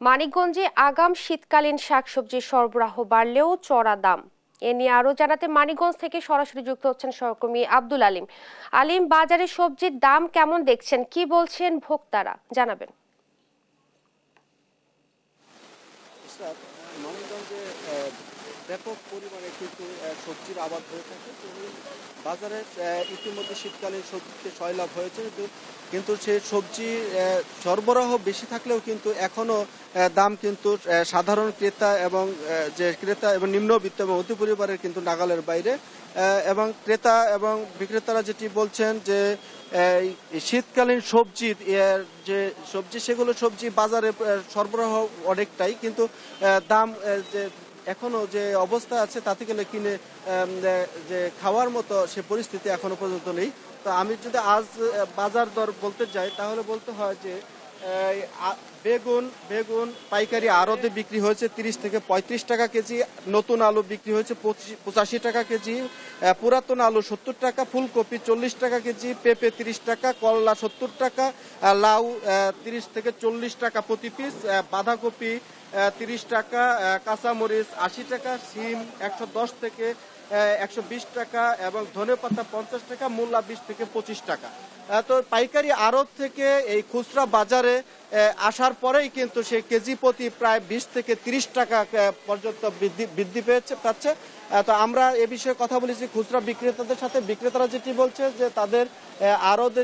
মানিকগঞ্জে আগাম শীতকালীন শাকসবজির সরবরাহ বাড়লেও চড়া দাম। এ নিয়ে আরো জানাতে মানিকগঞ্জ থেকে সরাসরি যুক্ত হচ্ছেন সহকর্মী আব্দুল আলিম। আলিম, বাজারে সবজির দাম কেমন দেখছেন, কি বলছেন ভোক্তারা, জানাবেন। মানিকগঞ্জে ব্যাপক পরিমাণে কিন্তু সবজির আবাদ হয়ে থাকে। বাজারে ইতিমধ্যে শীতকালীন সবজিতে সয়লাভ হয়েছে, কিন্তু সে সবজি সরবরাহ বেশি থাকলেও কিন্তু এখনো দাম কিন্তু সাধারণ ক্রেতা এবং নিম্নবিত্ত এবং অতি পরিবারের কিন্তু নাগালের বাইরে। এবং ক্রেতা এবং বিক্রেতারা যেটি বলছেন যে শীতকালীন সবজির যে সবজি সেগুলো সবজি বাজারে সরবরাহ অনেকটাই, কিন্তু দাম যে এখনো যে অবস্থা আছে তাতে গেলে কিনে যে খাওয়ার মতো সে পরিস্থিতি এখনো পর্যন্ত নেই। তো আমি যদি আজ বাজার দর বলতে যাই তাহলে বলতে হয় যে বেগুন পাইকারি আড়তে বিক্রি হয়েছে 30 থেকে 35 টাকা কেজি, নতুন আলু বিক্রি হয়েছে 85 টাকা কেজি, পুরাতন আলু 70 টাকা, ফুলকপি 40 টাকা কেজি, পেঁপে 30 টাকা, করলা 70 টাকা, লাউ 30 থেকে 40 টাকা প্রতি পিস, বাঁধাকপি 30 টাকা, কাঁচামরিচ 80 টাকা, সিম 110 থেকে 120 টাকা এবং ধনেপাতা 50 টাকা, মূলা 20 থেকে 25 টাকা। তো পাইকারি আড়ত থেকে এই খুচরা বাজারে আসার পরেই কিন্তু সে কেজি প্রতি প্রায় 20 থেকে 30 টাকা পর্যন্ত বৃদ্ধি পাচ্ছে। তো আমরা এ বিষয়ে কথা বলেছি খুচরা বিক্রেতাদের সাথে। বিক্রেতারা যেটি বলছে যে তাদের আড়তে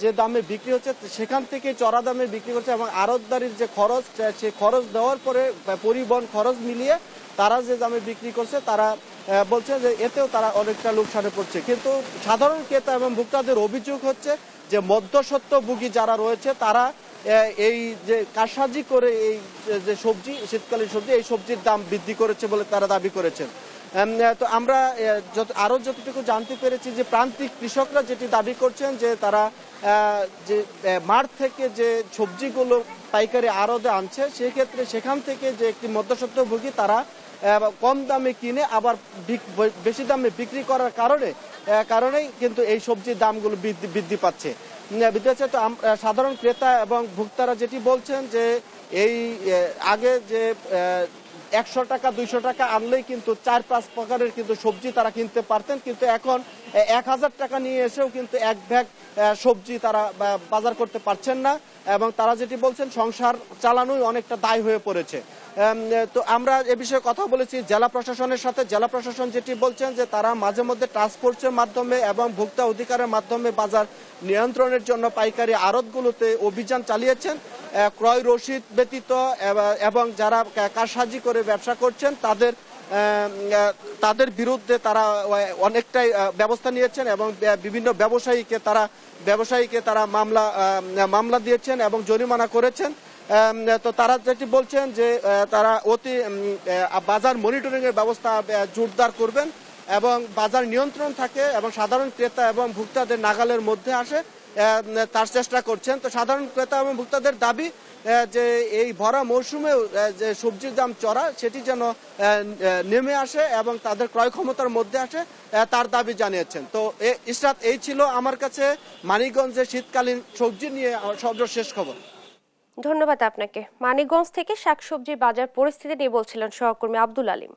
যে দামে বিক্রি হচ্ছে সেখান থেকে চড়া দামে বিক্রি করছে, এবং আড়তদারির যে খরচ সে খরচ দেওয়ার পরে পরিবহন খরচ মিলিয়ে তারা যে দামে বিক্রি করছে তারা বলছে যে এতেও তারা অনেকটা লোকসানে পড়ছে। কিন্তু সাধারণ ক্রেতা এবং ভোক্তাদের অভিযোগ হচ্ছে যে মধ্যস্বত্বভোগী যারা রয়েছে তারা এই যে কারসাজি করে এই যে সবজি শীতকালীন সবজি এই সবজির দাম বৃদ্ধি করেছে বলে তারা দাবি করেছেন। তো আমরা আরো যতটুকু জানতে পেরেছি যে প্রান্তিক কৃষকরা যেটি দাবি করছেন যে তারা যে মাঠ থেকে যে সবজিগুলো পাইকারি আড়তে আনছে সেক্ষেত্রে সেখান থেকে যে একটি মধ্যস্বত্বভোগী তারা কম দামে কিনে আবার বেশি দামে বিক্রি করার কারণেই কিন্তু এই সবজির দামগুলো বৃদ্ধি পাচ্ছে। তো সাধারণ ক্রেতা এবং ভোক্তারা যেটি বলছেন যে এই আগে যে 100 টাকা 200 টাকা আনলেই কিন্তু 4-5 প্রকারের কিন্তু সবজি তারা কিনতে পারতেন, কিন্তু এখন 1000 টাকা নিয়ে এসেও কিন্তু এক ব্যাগ সবজি তারা বাজার করতে পারছেন না, এবং তারা যেটি বলছেন সংসার চালানোই অনেকটা দায় হয়ে পড়েছে। তো আমরা এ বিষয়ে কথা বলেছি জেলা প্রশাসনের সাথে। জেলা প্রশাসন যেটি বলছেন যে তারা মাঝে মধ্যে টাস্ক ফোর্সের মাধ্যমে এবং ভোক্তা অধিকারের মাধ্যমে বাজার নিয়ন্ত্রণের জন্য পাইকারি আড়তগুলোতে অভিযান চালিয়েছেন। ক্রয় রসিদ ব্যতীত এবং যারা কারসাজি করে ব্যবসা করছেন তাদের বিরুদ্ধে তারা অনেকটাই ব্যবস্থা নিয়েছেন, এবং বিভিন্ন ব্যবসায়ীকে তারা মামলা দিয়েছেন এবং জরিমানা করেছেন। তো তারা যেটি বলছেন যে তারা বাজার মনিটরিং এর ব্যবস্থা জোরদার করবেন এবং বাজার নিয়ন্ত্রণ থাকে এবং সাধারণ ক্রেতা এবং ভোক্তাদের নাগালের মধ্যে আসে তার চেষ্টা করছেন। তো সাধারণ ক্রেতা এবং ভোক্তাদের দাবি যে এই ভরা মৌসুমেও যে সবজির দাম চড়া সেটি যেন নেমে আসে এবং তাদের ক্রয় ক্ষমতার মধ্যে আসে, তার দাবি জানিয়েছেন। তো ইসরাত, এই ছিল আমার কাছে মানিকগঞ্জের শীতকালীন সবজি নিয়ে সর্বশেষ খবর। ধন্যবাদ আপনাকে। মানিকগঞ্জ থেকে শাকসবজির বাজার পরিস্থিতি নিয়ে বলছিলেন সহকর্মী আব্দুল আলিম।